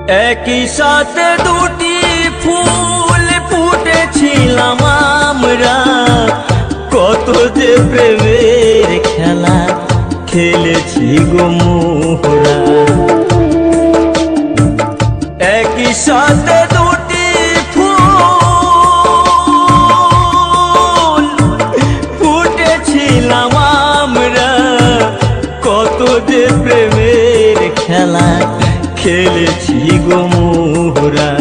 একই সাথে দুটি ফুল ফুটেছিলাম আমরা, কত যে প্রেমের খেলা খেলেছি গো মোরা। একই সাথে দুটি ফুল ফুটেছিলাম আমরা, কত যে প্রেমের খেলা খেলেছি গো মোরা।